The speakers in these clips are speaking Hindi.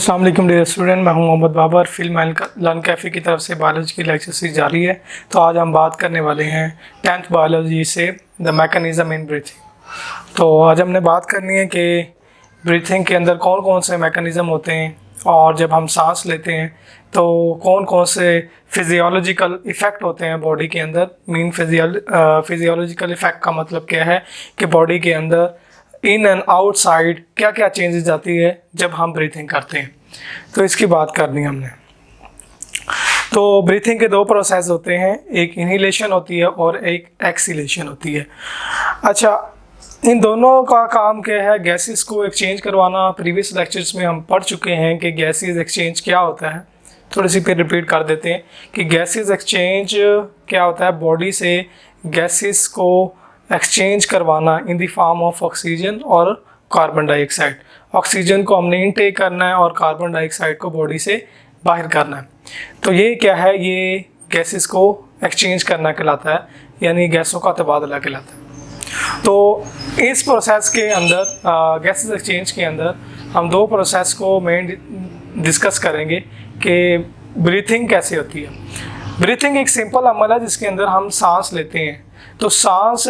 अस्सलाम वालेकुम डियर स्टूडेंट, मैं हूं Mohammad Babar. Film learn cafe की तरफ से बायोलॉजी की लेक्चर सीरीज जारी है। तो आज हम बात करने वाले हैं 10th बायोलॉजी से द मैकेनिज़्म इन ब्रीथिंग। तो आज हमने बात करनी है कि ब्रीथिंग के अंदर कौन कौन से मैकेनिज़्म होते हैं और जब हम सांस लेते हैं तो कौन कौन से फिजियोलॉजिकल इफ़ेक्ट होते हैं बॉडी के अंदर। फिजियोलॉजिकल इफ़ेक्ट का मतलब क्या है कि बॉडी के अंदर इन एंड आउटसाइड क्या क्या चेंजेस आती है जब हम ब्रीथिंग करते हैं। तो इसकी बात करनी है हमने। तो ब्रीथिंग के दो प्रोसेस होते हैं, एक इनहेलेशन होती है और एक एक्सहेलेशन होती है। अच्छा, इन दोनों का काम क्या है? गैसेस को एक्सचेंज करवाना। प्रीवियस लेक्चर्स में हम पढ़ चुके हैं कि गैसेस एक्सचेंज क्या होता है। थोड़ी सी फिर रिपीट कर देते हैं कि गैसेस एक्सचेंज क्या होता है। बॉडी से गैसेस को एक्सचेंज करवाना in the form of oxygen और कार्बन डाइऑक्साइड। ऑक्सीजन को हमने इनटेक करना है और कार्बन डाइऑक्साइड को बॉडी से बाहर करना है। तो ये क्या है? ये गैसेस को एक्सचेंज करना कहलाता है, यानी गैसों का तबादला कहलाता है। तो इस प्रोसेस के अंदर गैसेस एक्सचेंज के अंदर हम दो प्रोसेस को मेन डिस्कस करेंगे कि ब्रीथिंग कैसे होती है। ब्रीथिंग एक सिंपल अमल है जिसके अंदर हम सांस लेते हैं। तो सांस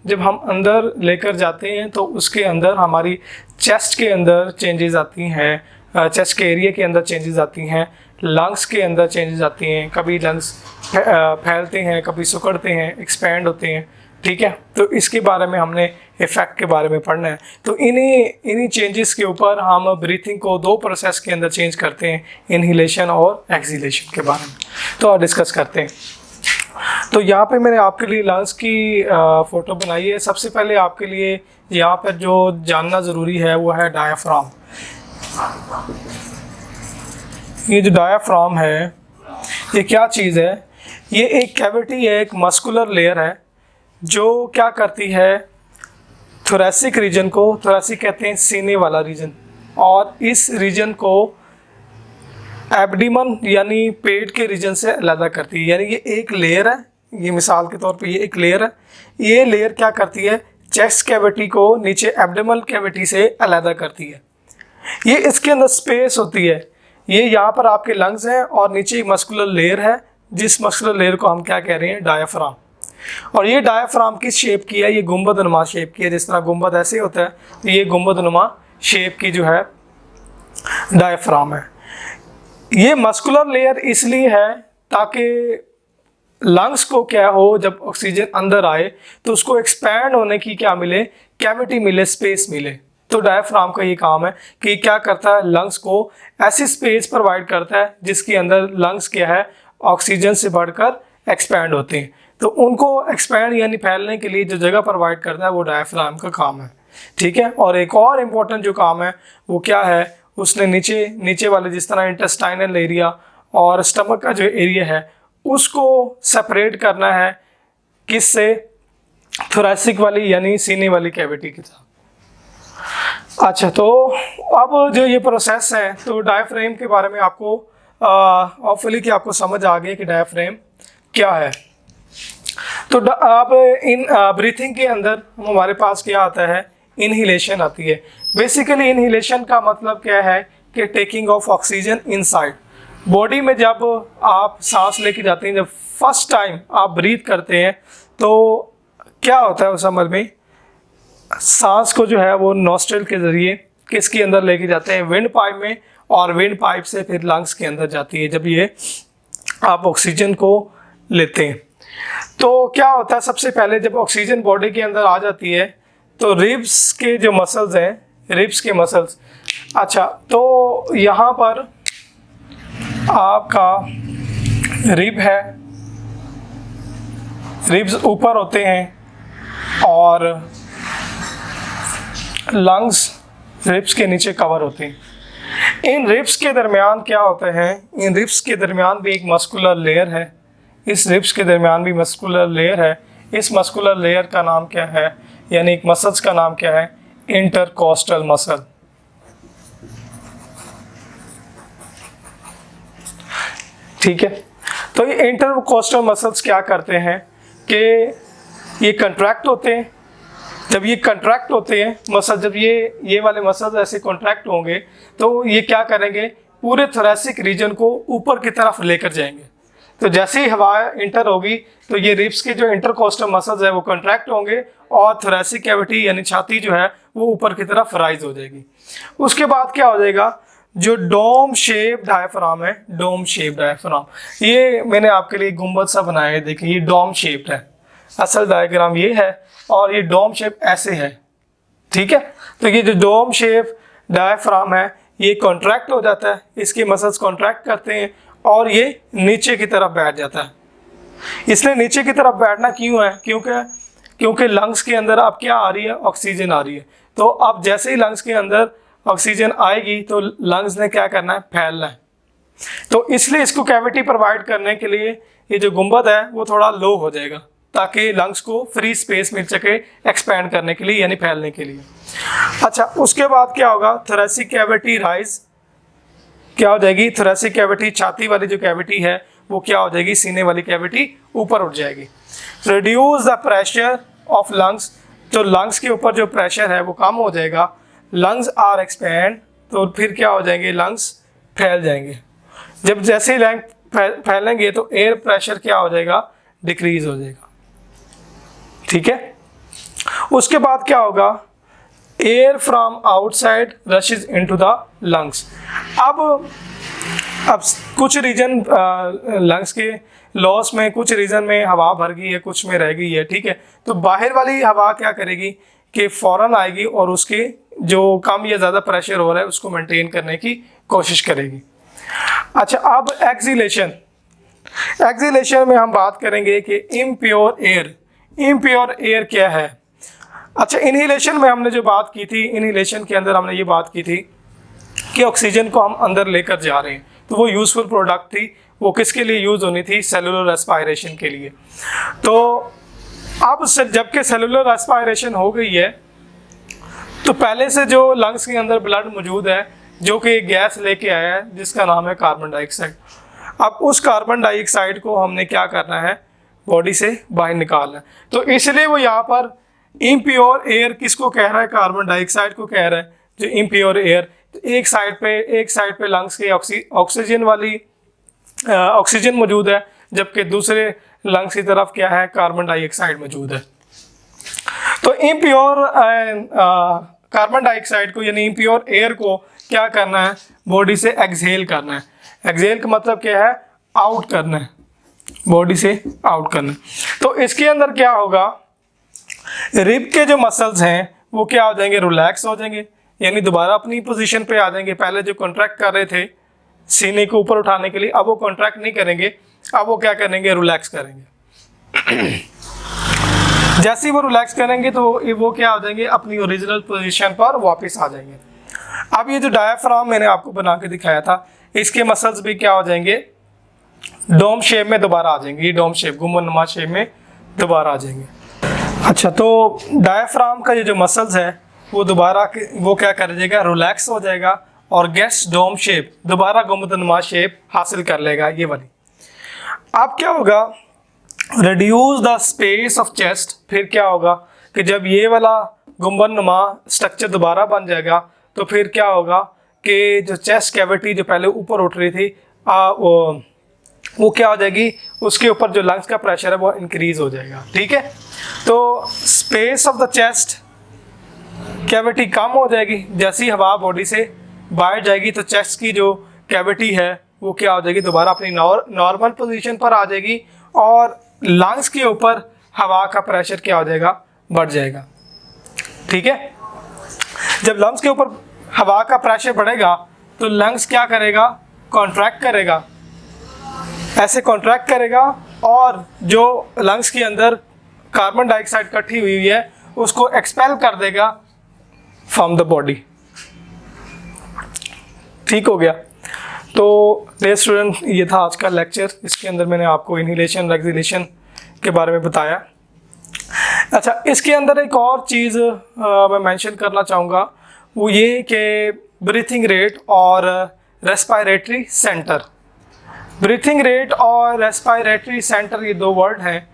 जब हम अंदर लेकर जाते हैं तो उसके अंदर हमारी चेस्ट के अंदर चेंजेस आती हैं, चेस्ट के एरिया के अंदर चेंजेस आती हैं, लंग्स के अंदर चेंजेस आती हैं। कभी लंग्स फैलते हैं, कभी सिकुड़ते हैं, एक्सपैंड होते हैं। ठीक है, तो इसके बारे में हमने इफ़ेक्ट के बारे में पढ़ना है। तो इन्हीं चेंजेस के ऊपर हम ब्रीथिंग को दो प्रोसेस के अंदर चेंज करते हैं, इनहेलेशन और एक्सहेलेशन के बारे में। तो और डिस्कस करते हैं। तो यहाँ पे मैंने आपके लिए लंग्स की फ़ोटो बनाई है। सबसे पहले आपके लिए यहाँ पर जो जानना ज़रूरी है वो है डायाफ्राम। ये जो डायाफ्राम है ये क्या चीज़ है? ये एक कैविटी है, एक मस्कुलर लेयर है जो क्या करती है, थोरैसिक रीजन को, थोरैसिक कहते हैं सीने वाला रीजन, और इस रीजन को एब्डोमेन यानी पेट के रीजन से अलग करती है। यानी ये एक लेयर है, ये मिसाल के तौर पे ये एक लेयर है। ये लेयर क्या करती है? चेस्ट कैविटी को नीचे एब्डोमेनल कैविटी से अलग करती है। ये इसके अंदर स्पेस होती है। ये यहाँ पर आपके लंग्स हैं और नीचे एक मस्कुलर लेयर है, जिस मस्कुलर लेयर को हम क्या कह रहे हैं? डायाफ्राम। और ये डायाफ्राम किस शेप की है? ये गुंबदनुमा शेप की है। जिस तरह गुंबद ऐसे होता है तो ये गुंबदनुमा शेप की जो है डायाफ्राम है। ये मस्कुलर लेयर इसलिए है ताकि लंग्स को क्या हो, जब ऑक्सीजन अंदर आए तो उसको एक्सपैंड होने की क्या मिले? कैविटी मिले, स्पेस मिले। तो डायाफ्राम का ये काम है कि क्या करता है? लंग्स को ऐसी स्पेस प्रोवाइड करता है जिसके अंदर लंग्स क्या है? ऑक्सीजन से बढ़कर एक्सपैंड होते हैं। तो उनको एक्सपैंड यानी फैलने के लिए जो जगह प्रोवाइड करता है वो डायाफ्राम का काम है। ठीक है, और एक और इम्पोर्टेंट जो काम है वो क्या है? उसने नीचे वाले, जिस तरह इंटेस्टाइनल एरिया और स्टमक का जो एरिया है उसको सेपरेट करना है। किससे? थोरैसिक वाली यानी सीने वाली कैविटी के साथ। अच्छा, तो अब जो ये प्रोसेस है, तो डायाफ्राम के बारे में आपको होपफुली कि आपको समझ आ गई कि डायाफ्राम क्या है। तो अब इन ब्रीथिंग के अंदर हमारे पास क्या आता है? इनहेलेशन आती है। बेसिकली इनहेलेशन का मतलब क्या है कि taking of oxygen inside body में। जब आप सांस लेके जाते हैं, जब फर्स्ट टाइम आप ब्रीथ करते हैं तो क्या होता है? उस अमल में सांस को जो है वो नॉस्ट्रल के ज़रिए किसके अंदर लेके जाते हैं? विंड पाइप में, और विंड पाइप से फिर लंग्स के अंदर जाती है जब ये आप ऑक्सीजन को लेते हैं। तो क्या होता है? सबसे पहले जब ऑक्सीजन बॉडी के अंदर आ जाती है तो रिब्स के जो मसल्स हैं, रिब्स के मसल्स, अच्छा, तो यहाँ पर आपका रिब है, रिब्स ऊपर होते हैं और लंग्स रिब्स के नीचे कवर होते हैं। इन रिब्स के दरमियान क्या होता है? इन रिब्स के दरमियान भी एक मस्कुलर लेयर है। इस रिब्स के दरमियान भी मस्कुलर लेयर है। इस मस्कुलर लेयर का नाम क्या है? यानी एक मसल्स का नाम क्या है? Intercostal muscle. ठीक है, तो ये इंटरकोस्टल मसल्स क्या करते हैं कि ये कंट्रैक्ट होते हैं जब ये कंट्रैक्ट होते हैं मसल, जब ये वाले मसल्स ऐसे कॉन्ट्रैक्ट होंगे तो ये क्या करेंगे, पूरे थोरेसिक रीजन को ऊपर की तरफ लेकर जाएंगे। तो जैसे ही हवा इंटर होगी तो ये रिब्स के जो इंटरकोस्टल मसल्स है वो कॉन्ट्रैक्ट होंगे और थोरेसिक कैविटी यानी छाती जो है वो ऊपर की तरफ राइज हो जाएगी। उसके बाद क्या हो जाएगा, जो डोम शेप डायफ्राम है, डोम शेप डायफ्राम, ये मैंने आपके लिए गुंबद सा बनाया है, देखिए ये डोम शेप है, असल डायग्राम ये है और ये डोम शेप ऐसे है, ठीक है। तो ये जो डोम शेप डायफ्राम है ये कॉन्ट्रैक्ट हो जाता है, इसके मसल्स कॉन्ट्रैक्ट करते हैं और ये नीचे की तरफ बैठ जाता है। इसलिए नीचे की तरफ बैठना क्यों है, क्योंकि लंग्स के अंदर अब क्या आ रही है, ऑक्सीजन आ रही है। तो अब जैसे ही लंग्स के अंदर ऑक्सीजन आएगी तो लंग्स ने क्या करना है, फैलना है। तो इसलिए इसको कैविटी प्रोवाइड करने के लिए ये जो गुंबद है वो थोड़ा लो हो जाएगा ताकि लंग्स को फ्री स्पेस मिल सके एक्सपैंड करने के लिए यानी फैलने के लिए। अच्छा, उसके बाद क्या होगा, थोरेसिक कैविटी राइज क्या हो जाएगी, थोरेसिक कैविटी छाती वाली जो कैविटी है वो क्या हो जाएगी, सीने वाली कैविटी ऊपर उठ जाएगी। Reduce the pressure of lungs, तो लंग्स के ऊपर जो प्रेशर है वो कम हो जाएगा। लंग्स आर एक्सपैंड, तो फिर क्या हो जाएंगे, लंग्स फैल जाएंगे। जब जैसे ही लंग्स फैलेंगे तो एयर प्रेशर क्या हो जाएगा, डिक्रीज हो जाएगा, ठीक है। उसके बाद क्या होगा, air from outside rushes into the lungs. अब कुछ रीजन लंग्स के लॉस में, कुछ रीजन में हवा भर गई है, कुछ में रह गई है, ठीक है। तो बाहर वाली हवा क्या करेगी कि फौरन आएगी और उसके जो कम या ज़्यादा प्रेशर हो रहा है उसको मेंटेन करने की कोशिश करेगी। अच्छा, अब एक्सहेलेशन में हम बात करेंगे कि इम्प्योर एयर क्या है। अच्छा, इनहेलेशन में हमने जो बात की थी, इनहेलेशन के अंदर हमने ये बात की थी कि ऑक्सीजन को हम अंदर लेकर जा रहे हैं, तो वो यूज़फुल प्रोडक्ट थी, वो किसके लिए यूज़ होनी थी, सेलुलर रेस्पायरेशन के लिए। तो अब जबकि सेलुलर रेस्पायरेशन हो गई है तो पहले से जो लंग्स के अंदर ब्लड मौजूद है जो कि गैस लेके आया है जिसका नाम है कार्बन डाइऑक्साइड, अब उस कार्बन डाइऑक्साइड को हमने क्या करना है, बॉडी से बाहर निकालना है। तो इसलिए वो यहाँ पर इम्प्योर एयर किसको कह रहा है, कार्बन डाइऑक्साइड को कह रहा है, जो इम्प्योर एयर। एक साइड पे लंग्स के ऑक्सीजन मौजूद है, जबकि दूसरे लंग्स की तरफ क्या है, कार्बन डाइऑक्साइड मौजूद है। तो इम्प्योर कार्बन डाइऑक्साइड को यानी इम्प्योर एयर को क्या करना है, बॉडी से एक्सहेल करना है। एक्सहेल का मतलब क्या है, आउट करना है, बॉडी से आउट करना है। तो इसके अंदर क्या होगा, रिब के जो मसल्स हैं वो क्या हो जाएंगे, रिलैक्स हो जाएंगे, यानी दोबारा अपनी पोजीशन पे आ जाएंगे। पहले जो कॉन्ट्रैक्ट कर रहे थे सीने को ऊपर उठाने के लिए, अब वो कॉन्ट्रैक्ट नहीं करेंगे, अब वो क्या करेंगे, रिलैक्स करेंगे। जैसे ही वो रिलैक्स करेंगे तो वो क्या हो जाएंगे, अपनी ओरिजिनल पोजीशन पर वापस आ जाएंगे। अब ये जो डायफ्राम मैंने आपको बना के दिखाया था, इसके मसल्स भी क्या हो जाएंगे, डोम शेप में दोबारा आ जाएंगे, ये डोम शेप, गुंबदनुमा शेप में दोबारा आ जाएंगे। अच्छा, तो डायफ्राम का ये जो मसल्स है वो दोबारा वो क्या कर जाएगा, रिलैक्स हो जाएगा और गेट्स डोम शेप, दोबारा गुंबदनुमा शेप हासिल कर लेगा ये वाली। अब क्या होगा, reduce the space of chest, फिर क्या होगा कि जब ये वाला गुंबदनुमा स्ट्रक्चर दोबारा बन जाएगा तो फिर क्या होगा कि जो चेस्ट कैविटी जो पहले ऊपर उठ रही थी वो क्या हो जाएगी, उसके ऊपर जो लंग्स का प्रेशर है वो इंक्रीज हो जाएगा, ठीक है। तो space of the chest cavity कम हो जाएगी, जैसी हवा बॉडी से बाहर जाएगी तो चेस्ट की जो कैविटी है वो क्या हो जाएगी, दोबारा अपनी नॉर्मल पोजीशन पर आ जाएगी और लंग्स के ऊपर हवा का प्रेशर क्या हो जाएगा, बढ़ जाएगा, ठीक है। जब लंग्स के ऊपर हवा का प्रेशर बढ़ेगा तो लंग्स क्या करेगा, कॉन्ट्रैक्ट करेगा, ऐसे कॉन्ट्रैक्ट करेगा और जो लंग्स के अंदर कार्बन डाइऑक्साइड इकट्ठी हुई है उसको एक्सपेल कर देगा फ्रॉम द बॉडी, ठीक हो गया। तो डियर स्टूडेंट, ये था आज का लेक्चर, इसके अंदर मैंने आपको इनहेलेशन एक्सहेलेशन के बारे में बताया। अच्छा, इसके अंदर एक और चीज़ मैं मेंशन करना चाहूँगा, वो ये कि ब्रीथिंग रेट और रेस्पायरेटरी सेंटर। ब्रीथिंग रेट और रेस्पायरेटरी सेंटर ये दो वर्ड हैं।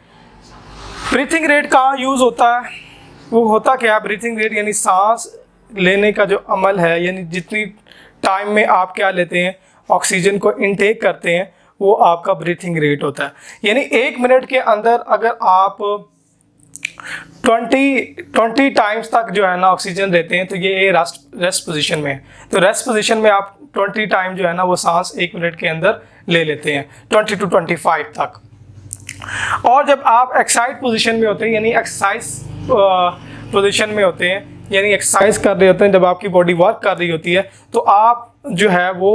ब्रीथिंग रेट कहाँ यूज़ होता है, वो होता क्या है, ब्रीथिंग रेट यानी सांस लेने का जो अमल है, यानी जितनी टाइम में आप क्या लेते हैं, ऑक्सीजन को इनटेक करते हैं, वो आपका ब्रीथिंग रेट होता है। यानी 1 मिनट के अंदर अगर आप 20 टाइम्स तक जो है ना ऑक्सीजन देते हैं तो ये रेस्ट पोजीशन में है। तो रेस्ट पोजीशन में आप 20 टाइम जो है ना वो सांस 1 मिनट के अंदर ले लेते हैं, 20 to 25 तक। और जब आप एक्सरसाइज पोजीशन में होते हैं, यानी एक्सरसाइज पोजीशन में होते हैं, यानी एक्सरसाइज कर रहे होते हैं, जब आपकी बॉडी वर्क कर रही होती है, तो आप जो है वो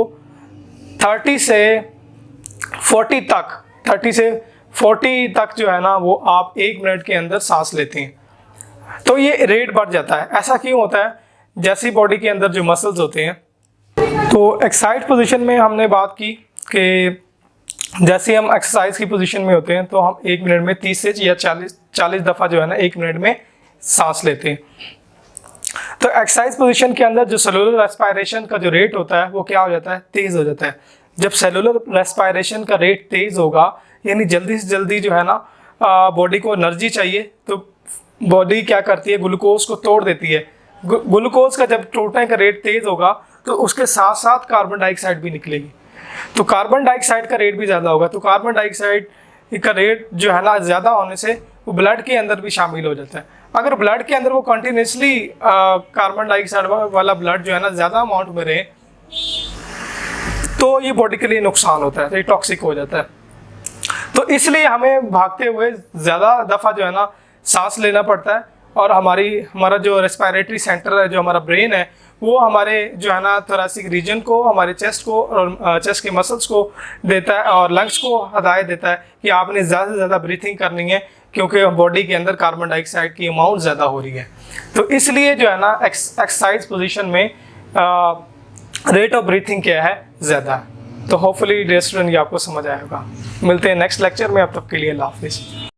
30 से 40 तक जो है ना वो आप 1 मिनट के अंदर सांस लेते हैं। तो ये रेट बढ़ जाता है। ऐसा क्यों होता है? जैसी बॉडी के अंदर जो मसल्स होते हैं, तो एक्सरसाइज पोजीशन में हमने बात की कि जैसे हम एक्सरसाइज की पोजीशन में होते हैं तो हम 1 मिनट में 30 से या 40 दफ़ा जो है ना 1 मिनट में सांस लेते हैं। तो एक्सरसाइज पोजीशन के अंदर जो सेलुलर रेस्पिरेशन का जो रेट होता है वो क्या हो जाता है, तेज़ हो जाता है। जब सेलुलर रेस्पिरेशन का रेट तेज़ होगा, यानी जल्दी से जल्दी जो है ना बॉडी को एनर्जी चाहिए, तो बॉडी क्या करती है, ग्लूकोज को तोड़ देती है। ग्लूकोज का जब टूटने का रेट तेज़ होगा तो उसके साथ साथ कार्बन डाइऑक्साइड भी निकलेगी, तो कार्बन डाइऑक्साइड का रेट भी ज़्यादा होगा। तो कार्बन डाइऑक्साइड का रेट जो है ना ज़्यादा होने से वो ब्लड के अंदर भी शामिल हो जाता है। अगर ब्लड के अंदर वो कंटिन्यूसली कार्बन डाइऑक्साइड वाला ब्लड जो है ना ज़्यादा अमाउंट में रहे तो ये बॉडी के लिए नुकसान होता है, तो ये टॉक्सिक हो जाता है। तो इसलिए हमें भागते हुए ज़्यादा दफ़ा जो है ना सांस लेना पड़ता है, और हमारा जो रेस्पिरेटरी सेंटर है, जो हमारा ब्रेन है, वो हमारे जो है ना थोरेसिक रीजन को, हमारे चेस्ट को और चेस्ट के मसल्स को देता है, और लंग्स को हदायत देता है कि आपने ज़्यादा से ज़्यादा ब्रीथिंग करनी है, क्योंकि बॉडी के अंदर कार्बन डाइऑक्साइड की अमाउंट ज़्यादा हो रही है। तो इसलिए जो है ना एक्सरसाइज पोजीशन में रेट ऑफ ब्रीथिंग क्या है, ज़्यादा है। तो होपफुली डियर स्टूडेंट ये आपको समझ आएगा। मिलते हैं नेक्स्ट लेक्चर में, अब तक के लिए अल्लाह हाफिज़।